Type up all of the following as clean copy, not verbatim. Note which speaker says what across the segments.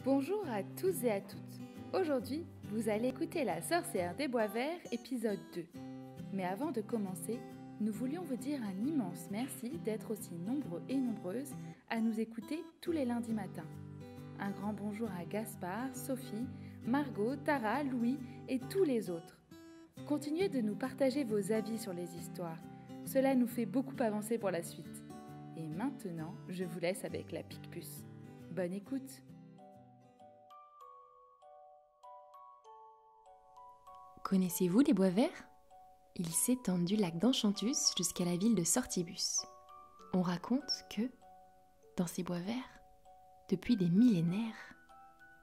Speaker 1: Bonjour à tous et à toutes. Aujourd'hui, vous allez écouter La sorcière des bois verts, épisode 2. Mais avant de commencer, nous voulions vous dire un immense merci d'être aussi nombreux et nombreuses à nous écouter tous les lundis matins. Un grand bonjour à Gaspard, Sophie, Margot, Tara, Louis et tous les autres. Continuez de nous partager vos avis sur les histoires. Cela nous fait beaucoup avancer pour la suite. Et maintenant, je vous laisse avec la Picpus. Bonne écoute!
Speaker 2: Connaissez-vous les bois verts ? Ils s'étendent du lac d'Enchantus jusqu'à la ville de Sortibus. On raconte que, dans ces bois verts, depuis des millénaires,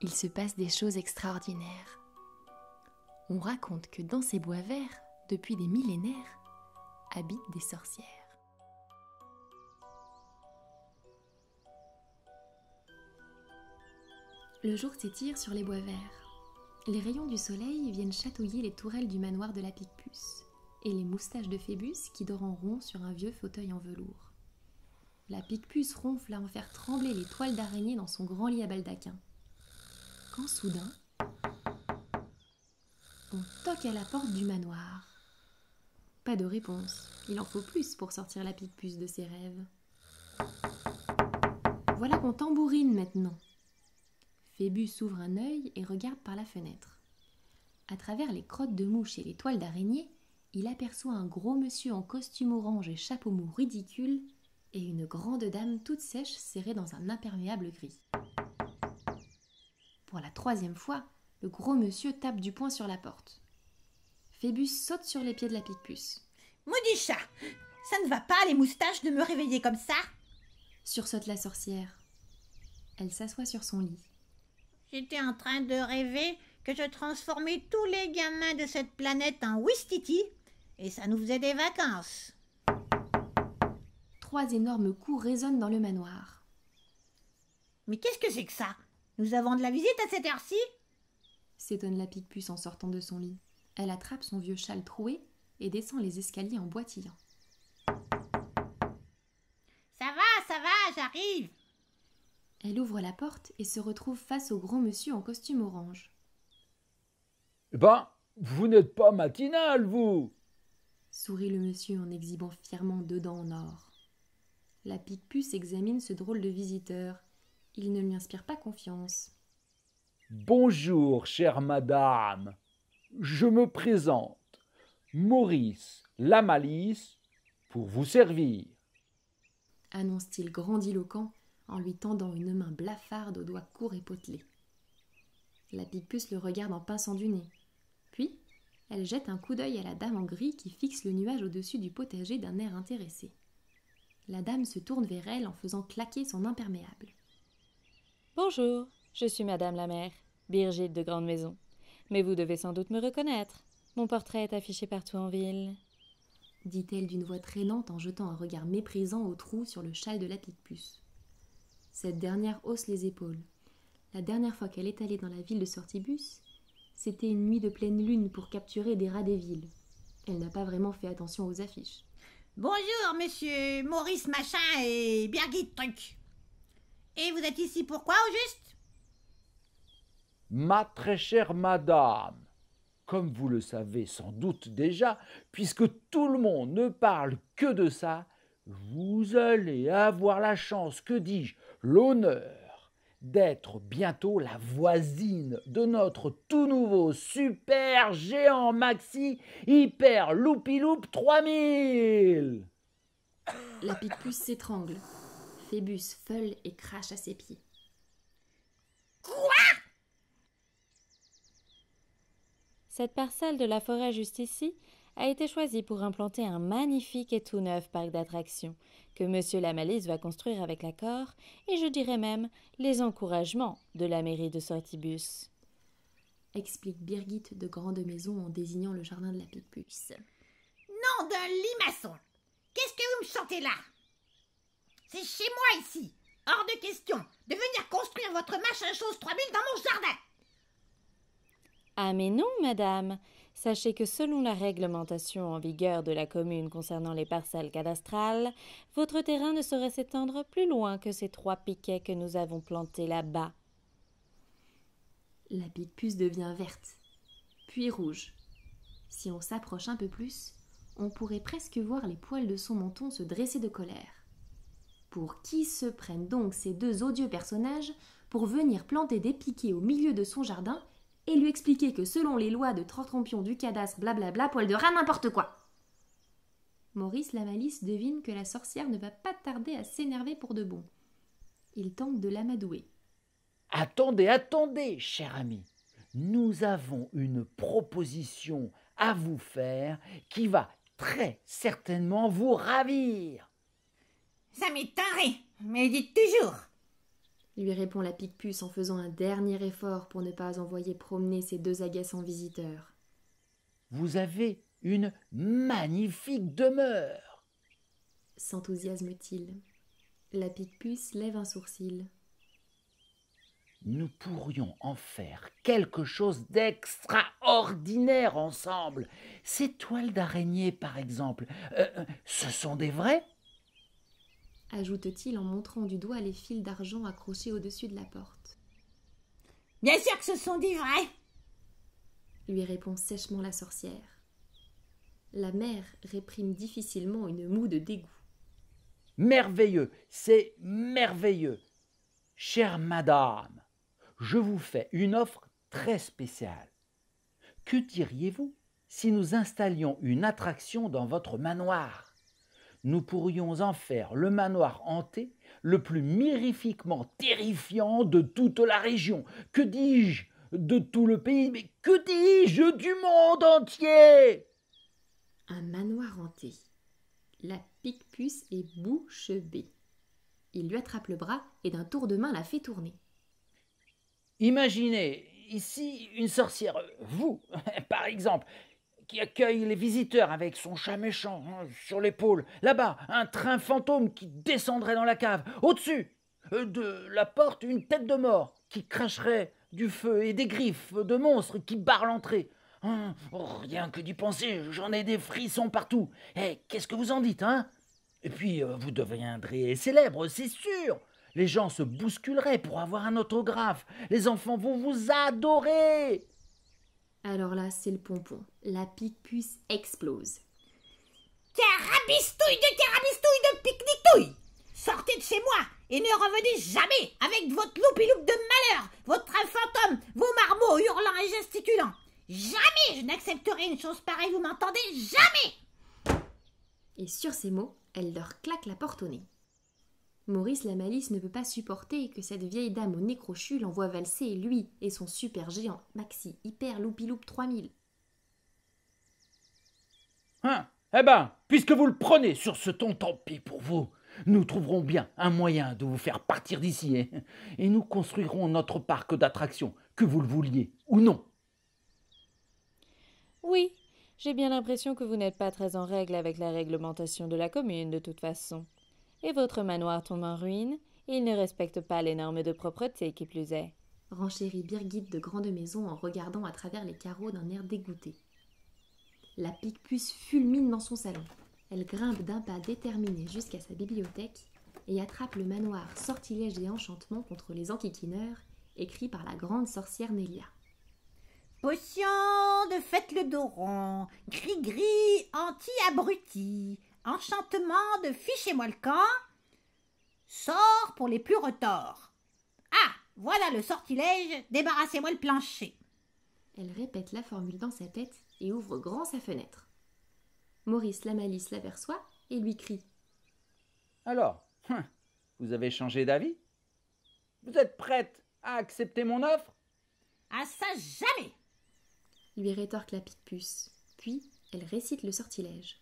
Speaker 2: il se passe des choses extraordinaires. On raconte que dans ces bois verts, depuis des millénaires, habitent des sorcières. Le jour s'étire sur les bois verts. Les rayons du soleil viennent chatouiller les tourelles du manoir de la Picpus et les moustaches de Phébus qui dorent en rond sur un vieux fauteuil en velours. La Picpus ronfle à en faire trembler les toiles d'araignée dans son grand lit à baldaquin. Quand soudain, on toque à la porte du manoir. Pas de réponse, il en faut plus pour sortir la Picpus de ses rêves. Voilà qu'on tambourine maintenant. Phébus ouvre un œil et regarde par la fenêtre. À travers les crottes de mouches et les toiles d'araignée, il aperçoit un gros monsieur en costume orange et chapeau mou ridicule et une grande dame toute sèche serrée dans un imperméable gris. Pour la 3e fois, le gros monsieur tape du poing sur la porte. Phébus saute sur les pieds de la Picpus.
Speaker 3: « Maudit chat, ça ne va pas les moustaches de me réveiller comme ça !»
Speaker 2: Sursaute la sorcière. Elle s'assoit sur son lit.
Speaker 3: J'étais en train de rêver que je transformais tous les gamins de cette planète en Ouistiti et ça nous faisait des vacances.
Speaker 2: 3 énormes coups résonnent dans le manoir.
Speaker 3: Mais qu'est-ce que c'est que ça? Nous avons de la visite à cette heure-ci?
Speaker 2: S'étonne la Picpus en sortant de son lit. Elle attrape son vieux châle troué et descend les escaliers en boitillant.
Speaker 3: Ça va, j'arrive.
Speaker 2: Elle ouvre la porte et se retrouve face au gros monsieur en costume orange.
Speaker 4: « Eh ben, vous n'êtes pas matinal, vous !»
Speaker 2: sourit le monsieur en exhibant fièrement 2 dents en or. La Picpus examine ce drôle de visiteur. Il ne lui inspire pas confiance.
Speaker 4: « Bonjour, chère madame. Je me présente. Maurice Lamalice, pour vous servir. »
Speaker 2: annonce-t-il grandiloquent en lui tendant une main blafarde aux doigts courts et potelés. La Picpus le regarde en pinçant du nez. Puis, elle jette un coup d'œil à la dame en gris qui fixe le nuage au-dessus du potager d'un air intéressé. La dame se tourne vers elle en faisant claquer son imperméable.
Speaker 5: « Bonjour, je suis Madame la Mère, Birgitte de Grande Maison. Mais vous devez sans doute me reconnaître. Mon portrait est affiché partout en ville. »
Speaker 2: dit-elle d'une voix traînante en jetant un regard méprisant au trou sur le châle de la Picpus. Cette dernière hausse les épaules. La dernière fois qu'elle est allée dans la ville de Sortibus, c'était une nuit de pleine lune pour capturer des rats des villes. Elle n'a pas vraiment fait attention aux affiches.
Speaker 3: « Bonjour, monsieur Maurice Machin et Birgit Truc. Et vous êtes ici pourquoi, au juste ?»«
Speaker 4: Ma très chère madame, comme vous le savez sans doute déjà, puisque tout le monde ne parle que de ça, vous allez avoir la chance, que dis-je, l'honneur d'être bientôt la voisine de notre tout nouveau super géant maxi hyper loupiloup 3000.
Speaker 2: La Picpus s'étrangle. Phébus feule et crache à ses pieds.
Speaker 3: Quoi?
Speaker 5: Cette parcelle de la forêt juste ici a été choisie pour implanter un magnifique et tout neuf parc d'attractions que Monsieur Lamalice va construire avec l'accord et je dirais même les encouragements de la mairie de Sortibus.
Speaker 2: Explique Birgit de Grande Maison en désignant le jardin de la Picpus.
Speaker 3: Nom d'un limaçon! Qu'est-ce que vous me chantez là? C'est chez moi ici! Hors de question de venir construire votre machin chose 3000 dans mon jardin!
Speaker 5: Ah mais non, madame. Sachez que selon la réglementation en vigueur de la commune concernant les parcelles cadastrales, votre terrain ne saurait s'étendre plus loin que ces 3 piquets que nous avons plantés là-bas.
Speaker 2: La Picpus devient verte, puis rouge. Si on s'approche un peu plus, on pourrait presque voir les poils de son menton se dresser de colère. Pour qui se prennent donc ces deux odieux personnages pour venir planter des piquets au milieu de son jardin et lui expliquer que selon les lois de Trentrampion du cadastre, blablabla, poil de rat, n'importe quoi. Maurice la Malice devine que la sorcière ne va pas tarder à s'énerver pour de bon. Il tente de l'amadouer.
Speaker 4: Attendez, attendez, cher ami. Nous avons une proposition à vous faire qui va très certainement vous ravir.
Speaker 3: Ça m'étonnerait, mais dites toujours.
Speaker 2: Lui répond la Picpus en faisant un dernier effort pour ne pas envoyer promener ses deux agaçants visiteurs.
Speaker 4: Vous avez une magnifique demeure.
Speaker 2: S'enthousiasme-t-il. La Picpus lève un sourcil.
Speaker 4: Nous pourrions en faire quelque chose d'extraordinaire ensemble. Ces toiles d'araignée, par exemple, ce sont des vrais ?
Speaker 2: Ajoute-t-il en montrant du doigt les fils d'argent accrochés au-dessus de la porte.
Speaker 3: Bien sûr que ce sont des vrais.
Speaker 2: Lui répond sèchement la sorcière. La mère réprime difficilement une moue de dégoût.
Speaker 4: Merveilleux, c'est merveilleux. Chère madame, je vous fais une offre très spéciale. Que diriez-vous si nous installions une attraction dans votre manoir ? Nous pourrions en faire le manoir hanté le plus mirifiquement terrifiant de toute la région. Que dis-je de tout le pays, mais que dis-je du monde entier ?
Speaker 2: Un manoir hanté. La Picpus est bouche bée. Il lui attrape le bras et d'un tour de main la fait tourner.
Speaker 4: Imaginez ici une sorcière, vous, par exemple, qui accueille les visiteurs avec son chat méchant sur l'épaule. Là-bas, un train fantôme qui descendrait dans la cave. Au-dessus de la porte, une tête de mort qui cracherait du feu et des griffes de monstres qui barrent l'entrée. Rien que d'y penser, j'en ai des frissons partout. Qu'est-ce que vous en dites, hein ? Et puis, vous deviendrez célèbre, c'est sûr. Les gens se bousculeraient pour avoir un autographe. Les enfants vont vous adorer.
Speaker 2: Alors là, c'est le pompon. La Picpus explose.
Speaker 3: Carabistouille de pique-nique-touille. Sortez de chez moi et ne revenez jamais avec votre loupi-loup de malheur, votre train fantôme, vos marmots hurlant et gesticulant. Jamais je n'accepterai une chose pareille, vous m'entendez ? Jamais !
Speaker 2: Et sur ces mots, elle leur claque la porte au nez. Maurice la Malice ne peut pas supporter que cette vieille dame au nez crochu l'envoie valser, lui et son super géant Maxi Hyper Loupi-Loup 3000.
Speaker 4: Eh ben, puisque vous le prenez sur ce ton, tant pis pour vous. Nous trouverons bien un moyen de vous faire partir d'ici et nous construirons notre parc d'attractions, que vous le vouliez ou non.
Speaker 5: Oui, j'ai bien l'impression que vous n'êtes pas très en règle avec la réglementation de la commune, de toute façon. Et votre manoir tombe en ruine, et il ne respecte pas les normes de propreté, qui plus est.
Speaker 2: Renchérit Birgit de Grande Maison en regardant à travers les carreaux d'un air dégoûté. La Picpus fulmine dans son salon. Elle grimpe d'un pas déterminé jusqu'à sa bibliothèque et attrape le manoir Sortilège et Enchantement contre les enquiquineurs, écrit par la grande sorcière Nélia.
Speaker 3: Potion de faites le dos rond, gris-gris anti-abruti, enchantement de fichez-moi le camp, sort pour les plus retors. Ah, voilà le sortilège, débarrassez-moi le plancher.
Speaker 2: Elle répète la formule dans sa tête et ouvre grand sa fenêtre. Maurice la Malice l'aperçoit et lui crie.
Speaker 4: Alors, vous avez changé d'avis ? Vous êtes prête à accepter mon offre ?
Speaker 3: Ah ça jamais !
Speaker 2: Lui rétorque la Picpus, puis elle récite le sortilège.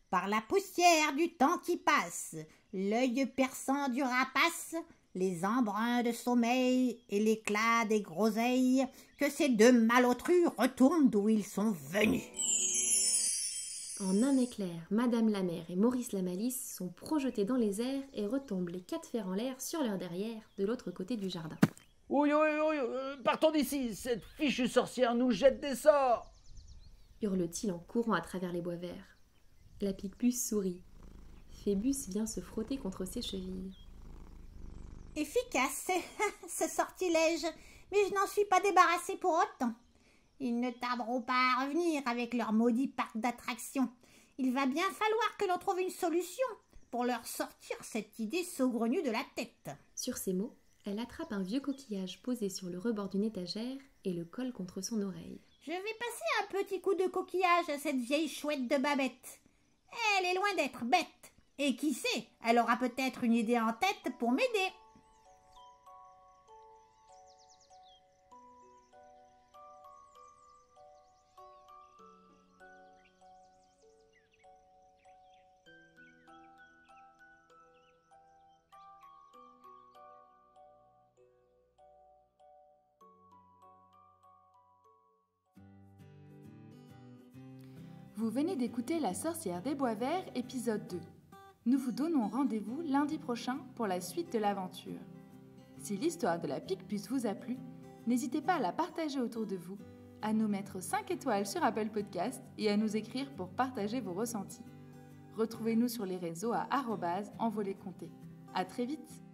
Speaker 3: Par la poussière du temps qui passe, l'œil perçant du rapace, les embruns de sommeil et l'éclat des groseilles, que ces deux malotrus retournent d'où ils sont venus.
Speaker 2: En un éclair, Madame la Mère et Maurice la Malice sont projetés dans les airs et retombent les quatre fers en l'air sur leur derrière, de l'autre côté du jardin.
Speaker 4: Oui, partons d'ici, cette fichue sorcière nous jette des sorts !
Speaker 2: Hurle-t-il en courant à travers les bois verts. La Picpus sourit. Phébus vient se frotter contre ses chevilles.
Speaker 3: Efficace, ce sortilège, mais je n'en suis pas débarrassée pour autant. Ils ne tarderont pas à revenir avec leur maudit parc d'attractions. Il va bien falloir que l'on trouve une solution pour leur sortir cette idée saugrenue de la tête. »
Speaker 2: Sur ces mots, elle attrape un vieux coquillage posé sur le rebord d'une étagère et le colle contre son oreille.
Speaker 3: « Je vais passer un petit coup de coquillage à cette vieille chouette de Babette. Elle est loin d'être bête. Et qui sait, elle aura peut-être une idée en tête pour m'aider. »
Speaker 1: Vous venez d'écouter La sorcière des bois verts, épisode 2. Nous vous donnons rendez-vous lundi prochain pour la suite de l'aventure. Si l'histoire de la Picpus vous a plu, n'hésitez pas à la partager autour de vous, à nous mettre 5 étoiles sur Apple Podcast et à nous écrire pour partager vos ressentis. Retrouvez-nous sur les réseaux à @envoléconté. À très vite!